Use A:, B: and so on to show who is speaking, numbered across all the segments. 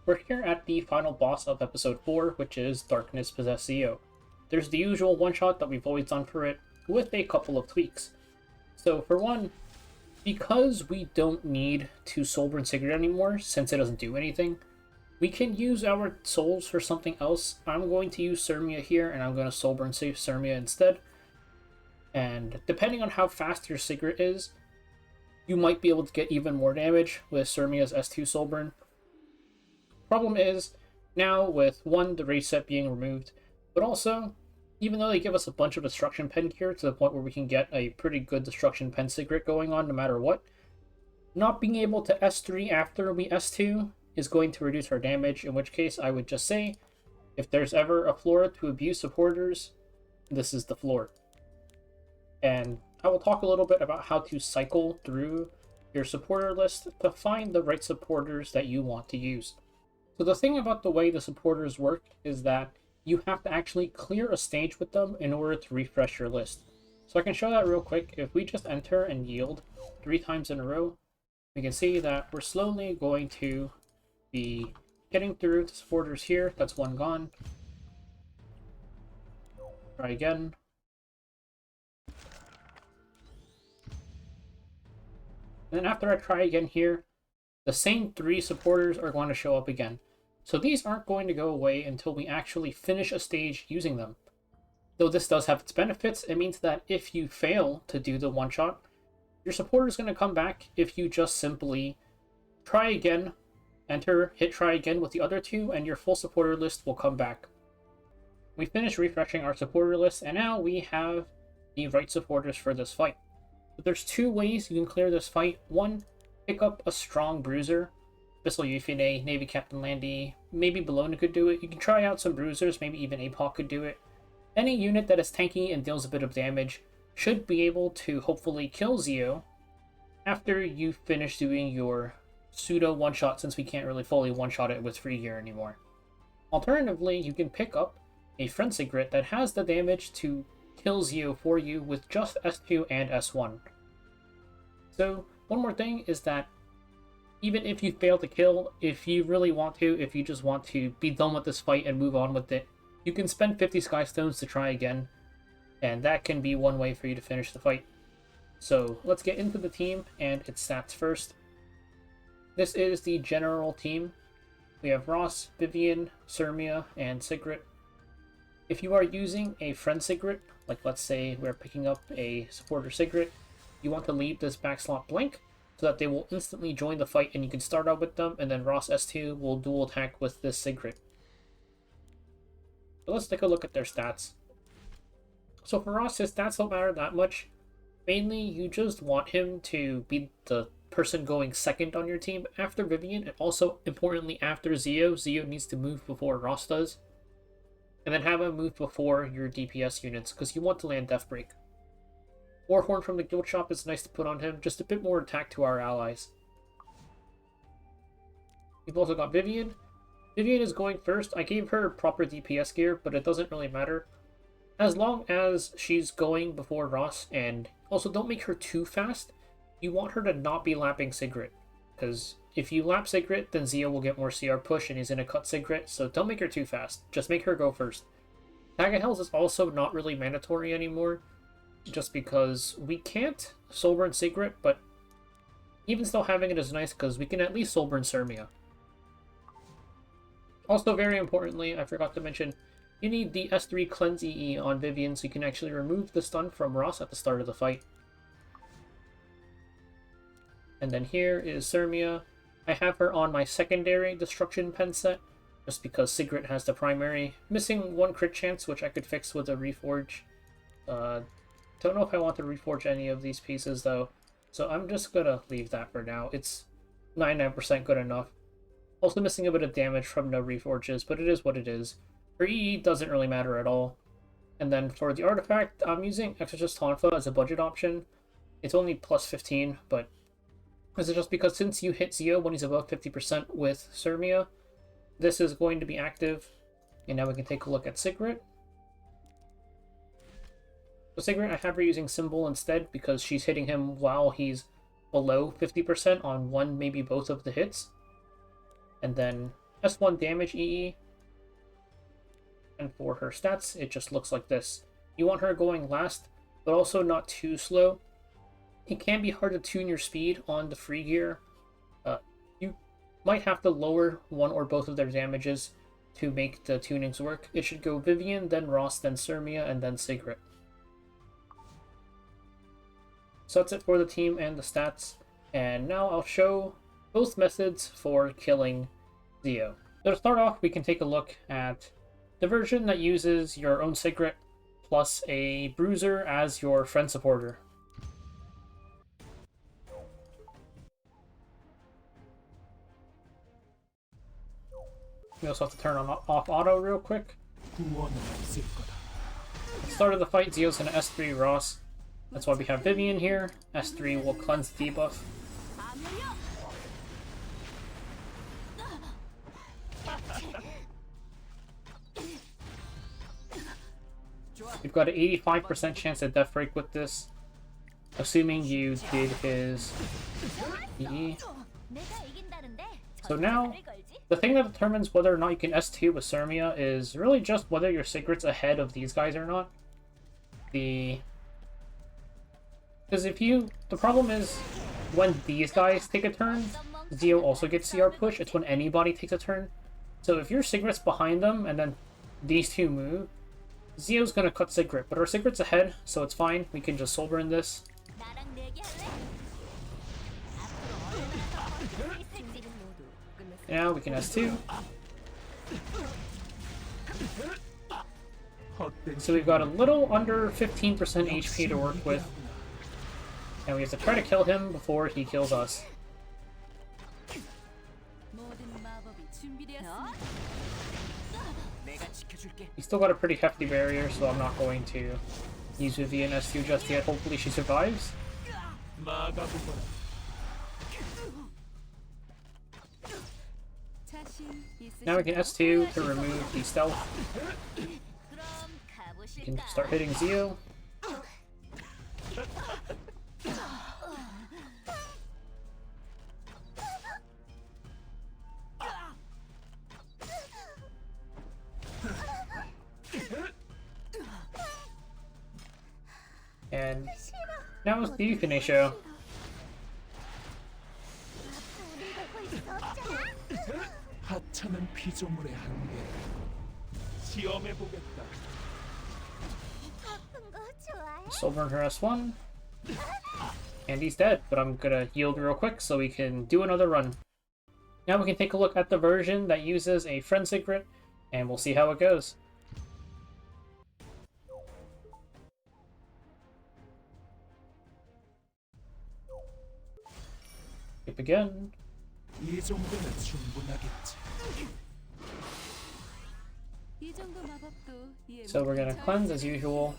A: we're here at the final boss of episode 4, which is Darkness Possessed Zio. There's the usual one-shot that we've always done for it, with a couple of tweaks. So for one, because we don't need to Soulburn Sigret anymore, since it doesn't do anything, we can use our souls for something else. I'm going to use Cermia here, and I'm going to Soulburn save Cermia instead. And depending on how fast your Sigret is, you might be able to get even more damage with Cermia's S2 Soulburn. Problem is, now with one, the race set being removed, but also, even though they give us a bunch of Destruction Pen gear to the point where we can get a pretty good Destruction Pen Sigret going on no matter what, not being able to S3 after we S2 is going to reduce our damage, in which case I would just say, if there's ever a floor to abuse supporters, this is the floor. And I will talk a little bit about how to cycle through your supporter list to find the right supporters that you want to use. So the thing about the way the supporters work is that you have to actually clear a stage with them in order to refresh your list. So I can show that real quick. If we just enter and yield 3 times in a row, we can see that we're slowly going to be getting through the supporters here. That's one gone. Try again. And then after I try again here, the same 3 supporters are going to show up again. So these aren't going to go away until we actually finish a stage using them. Though this does have its benefits, it means that if you fail to do the one-shot, your supporter is going to come back if you just simply try again, enter, hit try again with the other 2, and your full supporter list will come back. We finished refreshing our supporter list, and now we have the right supporters for this fight. But there's 2 ways you can clear this fight. One, pick up a strong Bruiser. Bissell Euphine, Navy Captain Landy, maybe Bologna could do it. You can try out some Bruisers, maybe even APOC could do it. Any unit that is tanky and deals a bit of damage should be able to hopefully kill Zio after you finish doing your pseudo one-shot, since we can't really fully one-shot it with free gear anymore. Alternatively, you can pick up a Friend Sigret that has the damage to kill Zio for you with just S2 and S1. So, one more thing is that even if you fail to kill, if you really want to, if you just want to be done with this fight and move on with it, you can spend 50 Sky Stones to try again, and that can be one way for you to finish the fight. So let's get into the team and its stats first. This is the general team. We have Ras, Vivian, Cermia, and Sigret. If you are using a Friend Sigret, like let's say we're picking up a Supporter Sigret, you want to leave this back slot blank, so that they will instantly join the fight and you can start out with them, and then Ras S2 will dual attack with this Sigret. So let's take a look at their stats. So for Ras, his stats don't matter that much. Mainly, you just want him to be the person going second on your team after Vivian, and also, importantly, after Zio. Zio needs to move before Ras does. And then have him move before your DPS units, because you want to land Death Break. Warhorn from the Guild Shop is nice to put on him, just a bit more attack to our allies. We've also got Vivian. Vivian is going first. I gave her proper DPS gear, but it doesn't really matter. As long as she's going before Ras, and also don't make her too fast. You want her to not be lapping Sigret, because if you lap Sigret, then Zio will get more CR push and he's going to cut Sigret, so don't make her too fast. Just make her go first. Tag of Hells is also not really mandatory anymore, just because we can't Soulburn Sigret, but even still having it is nice because we can at least Soulburn Cermia. Also, very importantly, I forgot to mention, you need the S3 Cleanse EE on Vivian so you can actually remove the stun from Ras at the start of the fight. And then here is Cermia. I have her on my secondary Destruction Pen set, just because Sigret has the primary. Missing 1 crit chance, which I could fix with a Reforge. Don't know if I want to reforge any of these pieces though, so I'm just gonna leave that for now. It's 99% good enough. Also missing a bit of damage from no reforges, but it is what it is. For EE, doesn't really matter at all. And then for the artifact, I'm using Exorcist Tonfa as a budget option. It's only plus 15, but this is just because since you hit Zio when he's above 50% with Cermia, this is going to be active. And now we can take a look at Sigret. So Sigret, I have her using Symbol instead because she's hitting him while he's below 50% on one, maybe both of the hits. And then S1 damage EE. And for her stats, it just looks like this. You want her going last, but also not too slow. It can be hard to tune your speed on the free gear. You might have to lower one or both of their damages to make the tunings work. It should go Vivian, then Ras, then Cermia, and then Sigret. So that's it for the team and the stats. And now I'll show both methods for killing Zio. So to start off, we can take a look at the version that uses your own Sigret plus a Bruiser as your friend supporter. We also have to turn on off auto real quick. At the start of the fight, Zio's going to S3 Ras. That's why we have Vivian here. S3 will cleanse debuff. We've got an 85% chance at death break with this, assuming you did his EE. So now, the thing that determines whether or not you can S2 with Cermia is really just whether your Sigret's ahead of these guys or not. Because the problem is, when these guys take a turn, Zio also gets CR push. It's when anybody takes a turn. So if your Sigret's behind them, and then these two move, Zio's gonna cut Sigret, but our Sigret's ahead, so it's fine. We can just soul burn this. Now we can S2. So we've got a little under 15% HP to work with. And we have to try to kill him before he kills us. He's still got a pretty hefty barrier, so I'm not going to use Vivian S2 just yet. Hopefully she survives. Now we can S2 to remove the stealth. We can start hitting Zio. And now it's the euthanasia. Soul burn her S1. And he's dead, but I'm gonna yield real quick so we can do another run. Now we can take a look at the version that uses a friend Sigret, and we'll see how it goes. Skip again. So we're gonna cleanse as usual.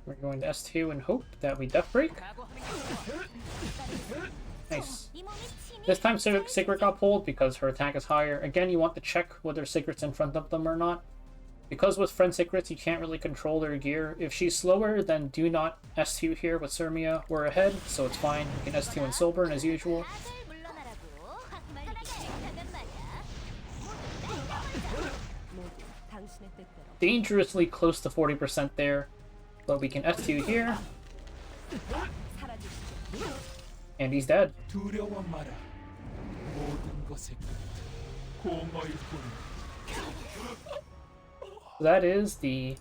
A: We're going to S2 and hope that we death break. Nice. This time Sigret got pulled because her attack is higher. Again, you want to check whether Sigret's in front of them or not. Because with friend Sigrets, you can't really control their gear. If she's slower, then do not S2 here with Cermia. We're ahead, so it's fine. We can S2 and soul burn as usual. Dangerously close to 40% there, but we can S2 here. And he's dead. That is the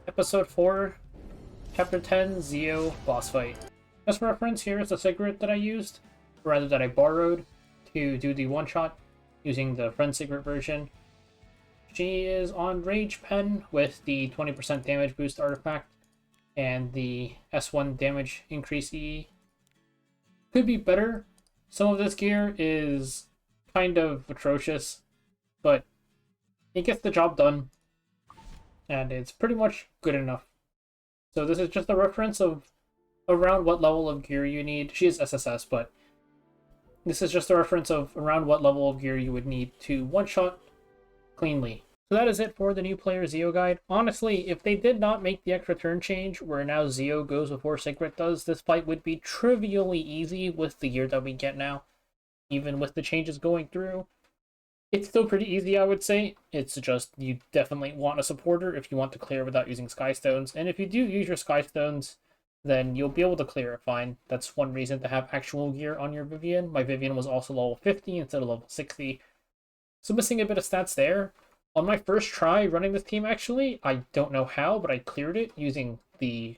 A: Episode 4, Chapter 10 Zio boss fight. As for reference, here is the Sigret that I used, or rather that I borrowed, to do the one-shot using the friend Sigret version. She is on Rage Pen with the 20% damage boost artifact and the S1 damage increase E. Could be better. Some of this gear is kind of atrocious, but it gets the job done. And it's pretty much good enough. So this is just a reference of around what level of gear you need. She is SSS, but this is just a reference of around what level of gear you would need to one-shot cleanly. So that is it for the new player Zeo guide. Honestly, if they did not make the extra turn change where now Zeo goes before Sigret does, this fight would be trivially easy with the gear that we get now. Even with the changes going through, it's still pretty easy, I would say. It's just you definitely want a supporter if you want to clear without using Skystones. And if you do use your Skystones, then you'll be able to clear it fine. That's one reason to have actual gear on your Vivian. My Vivian was also level 50 instead of level 60. So missing a bit of stats there. On my first try running this team, actually, I don't know how, but I cleared it using the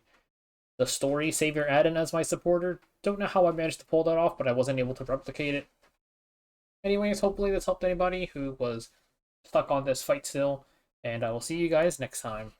A: story savior add-in as my supporter. Don't know how I managed to pull that off, but I wasn't able to replicate it. Anyways, hopefully this helped anybody who was stuck on this fight still, and I will see you guys next time.